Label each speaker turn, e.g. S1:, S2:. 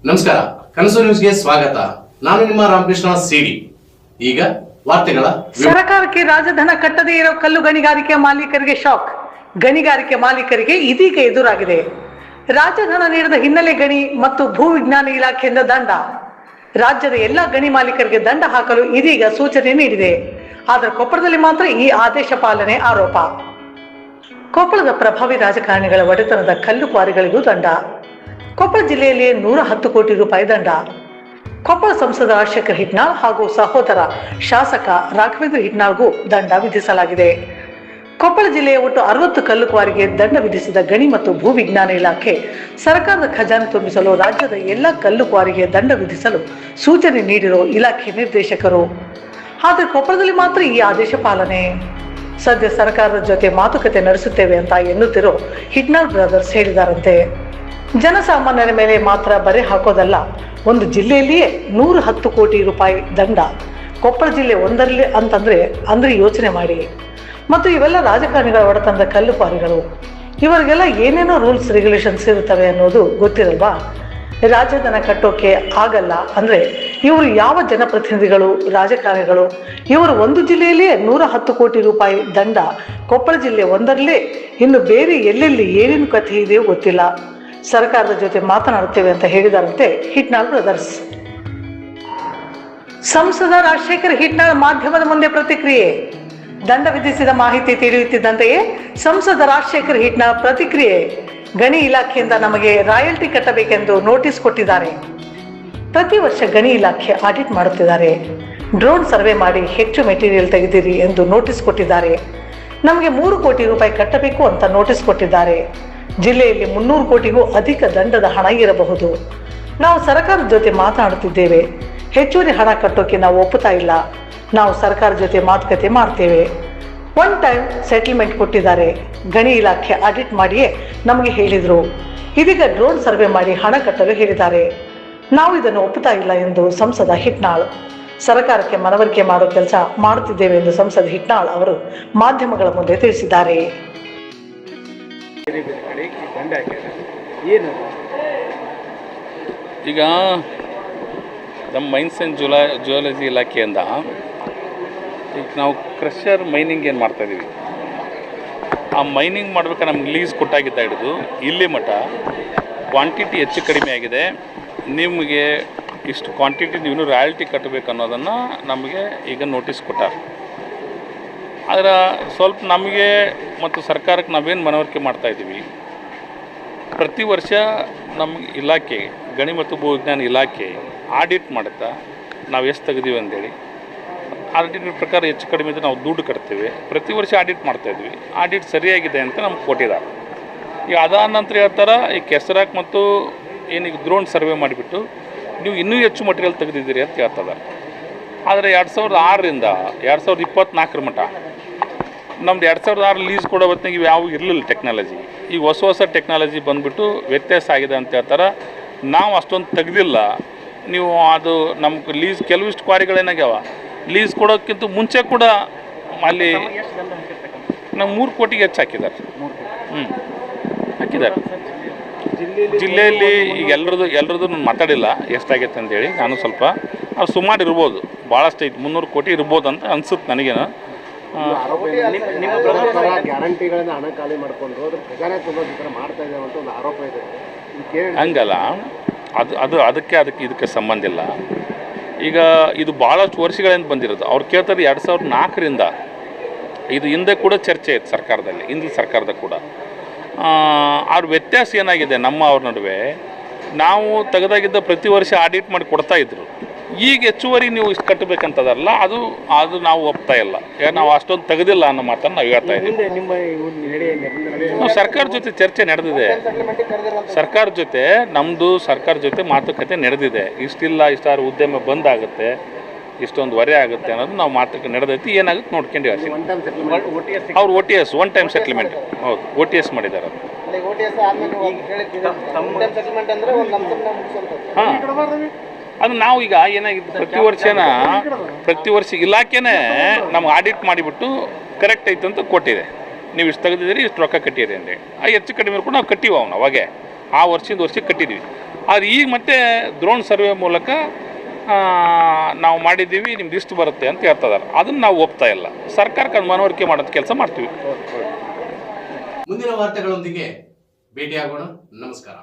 S1: ನಮಸ್ಕಾರ, ಕನಸು ನ್ಯೂಸ್ಗೆ ಸ್ವಾಗತ. ನಾನು ನಿಮ್ಮ ರಾಮಕೃಷ್ಣ ಸಿಡಿ. ಈಗ ವಾರ್ತೆಗಳ
S2: ಸರ್ಕಾರಕ್ಕೆ ರಾಜಧನ ಕಟ್ಟದೇ ಇರೋ ಕಲ್ಲು ಗಣಿಗಾರಿಕೆ ಮಾಲೀಕರಿಗೆ ಶಾಕ್. ಗಣಿಗಾರಿಕೆ ಮಾಲೀಕರಿಗೆ ಇದೀಗ ಎದುರಾಗಿದೆ. ರಾಜಧನ ನೀಡದ ಹಿನ್ನೆಲೆ ಗಣಿ ಮತ್ತು ಭೂ ವಿಜ್ಞಾನ ಇಲಾಖೆಯಿಂದ ದಂಡ. ರಾಜ್ಯದ ಎಲ್ಲಾ ಗಣಿ ಮಾಲೀಕರಿಗೆ ದಂಡ ಹಾಕಲು ಇದೀಗ ಸೂಚನೆ ನೀಡಿದೆ. ಆದರೆ ಕೊಪ್ಪಳದಲ್ಲಿ ಮಾತ್ರ ಈ ಆದೇಶ ಪಾಲನೆ ಆರೋಪ. ಕೊಪ್ಪಳದ ಪ್ರಭಾವಿ ರಾಜಕಾರಣಿಗಳ ಒಡೆತನದ ಕಲ್ಲು ಕ್ವಾರಿಗಳಿಗೂ ದಂಡ. ಕೊಪ್ಪಳ ಜಿಲ್ಲೆಯಲ್ಲಿ 110 ಕೋಟಿ ರೂಪಾಯಿ ದಂಡ. ಕೊಪ್ಪಳ ಸಂಸದ ರಾಜಶೇಖರ್ ಹಿಟ್ನಾಳ್ ಹಾಗೂ ಸಹೋದರ ಶಾಸಕ ರಾಘವೇಂದ್ರ ಹಿಟ್ನಾಳ್ಗೂ ದಂಡ ವಿಧಿಸಲಾಗಿದೆ. ಕೊಪ್ಪಳ ಜಿಲ್ಲೆಯ ಒಟ್ಟು 60 ಕಲ್ಲು ಕ್ವಾರಿಗೆ ದಂಡ ವಿಧಿಸಿದ ಗಣಿ ಮತ್ತು ಭೂ ವಿಜ್ಞಾನ ಇಲಾಖೆ ಸರ್ಕಾರದ ಖಜಾನೆ ತುಂಬಿಸಲು ರಾಜ್ಯದ ಎಲ್ಲ ಕಲ್ಲು ಕ್ವಾರಿಗೆ ದಂಡ ವಿಧಿಸಲು ಸೂಚನೆ ನೀಡಿರೋ ಇಲಾಖೆ ನಿರ್ದೇಶಕರು. ಆದರೆ ಕೊಪ್ಪಳದಲ್ಲಿ ಮಾತ್ರ ಈ ಆದೇಶ ಪಾಲನೆ. ಸದ್ಯ ಸರ್ಕಾರದ ಜೊತೆ ಮಾತುಕತೆ ನಡೆಸುತ್ತೇವೆ ಅಂತ ಎನ್ನುತ್ತಿರೋ ಹಿಟ್ನಾಳ್ ಬ್ರದರ್ಸ್ ಹೇಳಿದಾರಂತೆ. ಜನಸಾಮಾನ್ಯರ ಮೇಲೆ ಮಾತ್ರ ಬರೆ ಹಾಕೋದಲ್ಲ, ಒಂದು ಜಿಲ್ಲೆಯಲ್ಲಿಯೇ 110 ಕೋಟಿ ರೂಪಾಯಿ ದಂಡ. ಕೊಪ್ಪಳ ಜಿಲ್ಲೆ ಒಂದರಲ್ಲಿ ಅಂದ್ರೆ ಯೋಚನೆ ಮಾಡಿ. ಮತ್ತು ಇವೆಲ್ಲ ರಾಜಕಾರಣಿಗಳ ಒಡೆತನದ ಕಲ್ಲು ಕ್ವಾರಿಗಳು. ಇವರಿಗೆಲ್ಲ ಏನೇನೋ ರೂಲ್ಸ್ ರೆಗ್ಯುಲೇಷನ್ಸ್ ಇರುತ್ತವೆ ಅನ್ನೋದು ಗೊತ್ತಿರಲ್ವಾ? ರಾಜಧನ ಕಟ್ಟೋಕೆ ಆಗಲ್ಲ ಅಂದ್ರೆ ಇವರು ಯಾವ ಜನಪ್ರತಿನಿಧಿಗಳು, ರಾಜಕಾರಣಿಗಳು? ಇವರು ಒಂದು ಜಿಲ್ಲೆಯಲ್ಲಿಯೇ 110 ಕೋಟಿ ರೂಪಾಯಿ ದಂಡ, ಕೊಪ್ಪಳ ಜಿಲ್ಲೆ ಒಂದರಲ್ಲೇ. ಇನ್ನು ಬೇರೆ ಎಲ್ಲೆಲ್ಲಿ ಏನೇನು ಕಥೆ ಇದೆಯೋ ಗೊತ್ತಿಲ್ಲ. ಸರ್ಕಾರದ ಜೊತೆ ಮಾತನಾಡುತ್ತೇವೆ ಅಂತ ಹೇಳಿದಾರಂತೆ ಹಿಟ್ನಾಳ್ ಬ್ರದರ್ಸ್. ಸಂಸದ ರಾಜಶೇಖರ್ ಹಿಟ್ನಾಳ್ ಮಾಧ್ಯಮದ ಮುಂದೆ ಪ್ರತಿಕ್ರಿಯೆ. ದಂಡ ವಿಧಿಸಿದ ಮಾಹಿತಿ ತಿಳಿಯುತ್ತಿದ್ದಂತೆಯೇ ಸಂಸದ ರಾಜಶೇಖರ್ ಹಿಟ್ನಾಳ್ ಪ್ರತಿಕ್ರಿಯೆ. ಗಣಿ ಇಲಾಖೆಯಿಂದ ನಮಗೆ ರಾಯಲ್ಟಿ ಕಟ್ಟಬೇಕೆಂದು ನೋಟಿಸ್ ಕೊಟ್ಟಿದ್ದಾರೆ. ಪ್ರತಿ ವರ್ಷ ಗಣಿ ಇಲಾಖೆ ಆಡಿಟ್ ಮಾಡುತ್ತಿದ್ದಾರೆ. ಡ್ರೋನ್ ಸರ್ವೆ ಮಾಡಿ ಹೆಚ್ಚು ಮೆಟೀರಿಯಲ್ ತೆಗೆದಿರಿ ಎಂದು ನೋಟಿಸ್ ಕೊಟ್ಟಿದ್ದಾರೆ. ನಮಗೆ 3 ಕೋಟಿ ರೂಪಾಯಿ ಕಟ್ಟಬೇಕು ಅಂತ ನೋಟಿಸ್ ಕೊಟ್ಟಿದ್ದಾರೆ. ಜಿಲ್ಲೆಯಲ್ಲಿ 300 ಕೋಟಿಗೂ ಅಧಿಕ ದಂಡದ ಹಣ ಇರಬಹುದು. ನಾವು ಸರ್ಕಾರದ ಜೊತೆ ಮಾತನಾಡುತ್ತಿದ್ದೇವೆ. ಹೆಚ್ಚುವರಿ ಹಣ ಕಟ್ಟೋಕೆ ನಾವು ಒಪ್ಪುತ್ತಾ ಇಲ್ಲ. ನಾವು ಸರ್ಕಾರದ ಜೊತೆ ಮಾತುಕತೆ ಮಾಡ್ತೇವೆ. ಒನ್ ಟೈಮ್ ಸೆಟಲ್ಮೆಂಟ್ ಕೊಟ್ಟಿದ್ದಾರೆ. ಗಣಿ ಇಲಾಖೆ ಆಡಿಟ್ ಮಾಡಿಯೇ ನಮಗೆ ಹೇಳಿದರು. ಇದೀಗ ಡ್ರೋನ್ ಸರ್ವೆ ಮಾಡಿ ಹಣ ಕಟ್ಟಲು ಹೇಳಿದ್ದಾರೆ. ನಾವು ಇದನ್ನು ಒಪ್ಪುತ್ತಾ ಇಲ್ಲ ಎಂದು ಸಂಸದ ಹಿಟ್ನಾಳ್. ಸರ್ಕಾರಕ್ಕೆ ಮನವರಿಕೆ ಮಾಡೋ ಕೆಲಸ ಮಾಡುತ್ತಿದ್ದೇವೆ ಎಂದು ಸಂಸದ ಹಿಟ್ನಾಳ್ ಅವರು ಮಾಧ್ಯಮಗಳ ಮುಂದೆ ತಿಳಿಸಿದ್ದಾರೆ.
S3: ಈಗ ನಮ್ಮ ಮೈನ್ಸ್ ಆ್ಯಂಡ್ ಜಿಯಾಲಜಿ ಇಲಾಖೆಯಿಂದ ಈಗ ನಾವು ಕ್ರಷರ್ ಮೈನಿಂಗ್ ಏನು ಮಾಡ್ತಾಯಿದ್ದೀವಿ, ಆ ಮೈನಿಂಗ್ ಮಾಡ್ಬೇಕಾದ್ರೆ ನಮ್ಗೆ ಲೀಸ್ ಕೊಟ್ಟಾಗಿದ್ದ ಹಿಡಿದು ಇಲ್ಲಿ ಮಟ್ಟ ಕ್ವಾಂಟಿಟಿ ಹೆಚ್ಚು ಕಡಿಮೆ ಆಗಿದೆ. ನಿಮಗೆ ಇಷ್ಟು ಕ್ವಾಂಟಿಟಿ ನೀವು ರಾಯಲ್ಟಿ ಕಟ್ಟಬೇಕು ಅನ್ನೋದನ್ನು ನಮಗೆ ಈಗ ನೋಟಿಸ್ ಕೊಟ್ಟಾರೆ. ಆದರೆ ಸ್ವಲ್ಪ ನಮಗೆ ಮತ್ತು ಸರ್ಕಾರಕ್ಕೆ ನಾವೇನು ಮನವರಿಕೆ ಮಾಡ್ತಾಯಿದ್ದೀವಿ, ಪ್ರತಿ ವರ್ಷ ನಮ್ಮ ಇಲಾಖೆ ಗಣಿ ಮತ್ತು ಭೂ ವಿಜ್ಞಾನ ಇಲಾಖೆ ಆಡಿಟ್ ಮಾಡುತ್ತಾ ನಾವು ಎಷ್ಟು ತೆಗೆದೀವಿ ಅಂದೇಳಿ ಆಡಿಟ್ ಪ್ರಕಾರ ಹೆಚ್ಚು ಕಡಿಮೆ ಇದ್ದರೆ ನಾವು ದುಡ್ಡು ಕಟ್ತೇವೆ. ಪ್ರತಿ ವರ್ಷ ಆಡಿಟ್ ಮಾಡ್ತಾಯಿದ್ವಿ. ಆಡಿಟ್ ಸರಿಯಾಗಿದೆ ಅಂತ ನಮ್ಗೆ ಕೊಟ್ಟಿದ್ದಾರೆ. ಈಗ ಅದಾದ ನಂತರ ಹೇಳ್ತಾರೆ ಈ ಕೆಸರಾಕ್ ಮತ್ತು ಏನೀಗ ಡ್ರೋನ್ ಸರ್ವೆ ಮಾಡಿಬಿಟ್ಟು ನೀವು ಇನ್ನೂ ಹೆಚ್ಚು ಮಟೀರಿಯಲ್ ತೆಗೆದಿದ್ದೀರಿ ಅಂತ ಹೇಳ್ತಿದ್ದಾರೆ. ಆದರೆ 2006ರಿಂದ 2024 ಮಟ್ಟ ನಮ್ದು 2006 ಲೀಸ್ ಕೊಡೋ ಹೊತ್ತಿನಾಗ ಇವು ಯಾವ ಇರಲಿಲ್ಲ ಟೆಕ್ನಾಲಜಿ. ಈಗ ಹೊಸ ಟೆಕ್ನಾಲಜಿ ಬಂದುಬಿಟ್ಟು ವ್ಯತ್ಯಾಸ ಆಗಿದೆ ಅಂತ ಹೇಳ್ತಾರೆ. ನಾವು ಅಷ್ಟೊಂದು ತೆಗೆದಿಲ್ಲ. ನೀವು ಅದು ನಮ್ಗೆ ಲೀಸ್ ಕೆಲವಿಷ್ಟು ಕ್ವಾರಿಗಳೇನಾಗ್ಯಾವ ಲೀಸ್ ಕೊಡೋಕ್ಕಿಂತ ಮುಂಚೆ ಕೂಡ ಅಲ್ಲಿ ನಾವು 3 ಕೋಟಿಗೆ ಹೆಚ್ಚು ಹಾಕಿದ್ದಾರೆ. ಹಾಕಿದ್ದಾರೆ. ಜಿಲ್ಲೆಯಲ್ಲಿ ಈಗ ಎಲ್ಲರದ್ದು ನಾನು ಮಾತಾಡಿಲ್ಲ ಎಷ್ಟಾಗೈತೆ ಅಂತೇಳಿ. ನಾನು ಸ್ವಲ್ಪ ಅವ್ರು ಸುಮಾರು ಇರ್ಬೋದು, ಭಾಳಷ್ಟು ಐತೆ, 300 ಕೋಟಿ ಇರ್ಬೋದು ಅಂತ ಅನ್ಸುತ್ತೆ ನನಗೇನು.
S4: ಗ್ಯಾರಂಟಿಗಳನ್ನ ಹಣ ಖಾಲಿ ಮಾಡಿಕೊಂಡು ಖಜಾನೆ ತುಂಬೋದು ಈ ಥರ ಮಾಡ್ತಾ ಇದ್ದೇವೆ ಅಂತ ಒಂದು ಆರೋಪ ಇದೆ.
S3: ಹಂಗಲ್ಲ, ಅದಕ್ಕೆ ಇದಕ್ಕೆ ಸಂಬಂಧ ಇಲ್ಲ. ಈಗ ಇದು ಭಾಳಷ್ಟು ವರ್ಷಗಳಿಂದ ಬಂದಿರೋದು. ಅವ್ರು ಕೇಳ್ತಾರೆ 2004ರಿಂದ ಇದು ಹಿಂದೆ ಕೂಡ ಚರ್ಚೆ ಇತ್ತು ಸರ್ಕಾರದಲ್ಲಿ, ಹಿಂದಿನ ಸರ್ಕಾರದ ಕೂಡ. ಅವ್ರ ವ್ಯತ್ಯಾಸ ಏನಾಗಿದೆ ಅವ್ರ ನಡುವೆ, ನಾವು ತೆಗೆದಾಗಿದ್ದ ಪ್ರತಿ ವರ್ಷ ಆಡಿಟ್ ಮಾಡಿ ಕೊಡ್ತಾಯಿದ್ರು. ಈಗ ಹೆಚ್ಚುವರಿ ನೀವು ಇಷ್ಟು ಕಟ್ಟಬೇಕಂತದಲ್ಲ, ಅದು ನಾವು ಒಪ್ತಾ ಇಲ್ಲ. ನಾವು ಅಷ್ಟೊಂದು ತೆಗೆದಿಲ್ಲ ಅನ್ನೋ ಮಾತನ್ನು ನಾವು ಹೇಳ್ತಾ ಇದ್ದೀವಿ. ನಾವು ಸರ್ಕಾರ ಜೊತೆ ಚರ್ಚೆ ನಡೆದಿದೆ. ಸರ್ಕಾರ ಜೊತೆ ಮಾತುಕತೆ ನಡೆದಿದೆ. ಇಷ್ಟಿಲ್ಲ, ಇಷ್ಟಾರು ಉದ್ಯಮ ಬಂದಾಗುತ್ತೆ, ಇಷ್ಟೊಂದು ಹೊರೆ ಆಗುತ್ತೆ ಅನ್ನೋದು ನಾವು ಮಾತುಕತೆ ನಡೆದೈತಿ. ಏನಾಗುತ್ತೆ ನೋಡ್ಕೊಂಡು ಅವ್ರು OTS ಒನ್ ಟೈಮ್ ಸೆಟ್ಲ್ಮೆಂಟ್. ಹೌದು, OTS ಮಾಡಿದ್ದಾರೆ. ಹಾಂ, ಅದು ನಾವು ಈಗ ಏನಾಗಿತ್ತು, ಪ್ರತಿ ವರ್ಷ ಇಲಾಖೆನೇ ನಮ್ಗೆ ಆಡಿಟ್ ಮಾಡಿಬಿಟ್ಟು ಕರೆಕ್ಟ್ ಐತೆ ಅಂತ ಕೊಟ್ಟಿದೆ. ನೀವು ಇಷ್ಟು ತೆಗೆದಿದ್ದೀರಿ, ಇಷ್ಟು ರೊಕ್ಕ ಕಟ್ಟಿರಿ ಅಂದರೆ ಹೆಚ್ಚು ಕಡಿಮೆ ಕೂಡ ನಾವು ಕಟ್ಟಿವಿ. ಅವಾಗೆ ಆ ವರ್ಷದಿಂದ ವರ್ಷಕ್ಕೆ ಕಟ್ಟಿದ್ವಿ. ಆದರೆ ಈಗ ಮತ್ತೆ ಡ್ರೋನ್ ಸರ್ವೆ ಮೂಲಕ ನಾವು ಮಾಡಿದ್ದೀವಿ, ನಿಮ್ದು ಇಷ್ಟು ಬರುತ್ತೆ ಅಂತ ಹೇಳ್ತಿದ್ದಾರೆ. ಅದನ್ನು ನಾವು ಒಪ್ತಾ ಇಲ್ಲ. ಸರ್ಕಾರಕ್ಕೆ ಮನವರಿಕೆ ಮಾಡೋದು ಕೆಲಸ ಮಾಡ್ತೀವಿ.
S1: ಮುಂದಿನ ವಾರ್ತೆಗಳೊಂದಿಗೆ ಭೇಟಿಯಾಗೋಣ. ನಮಸ್ಕಾರ.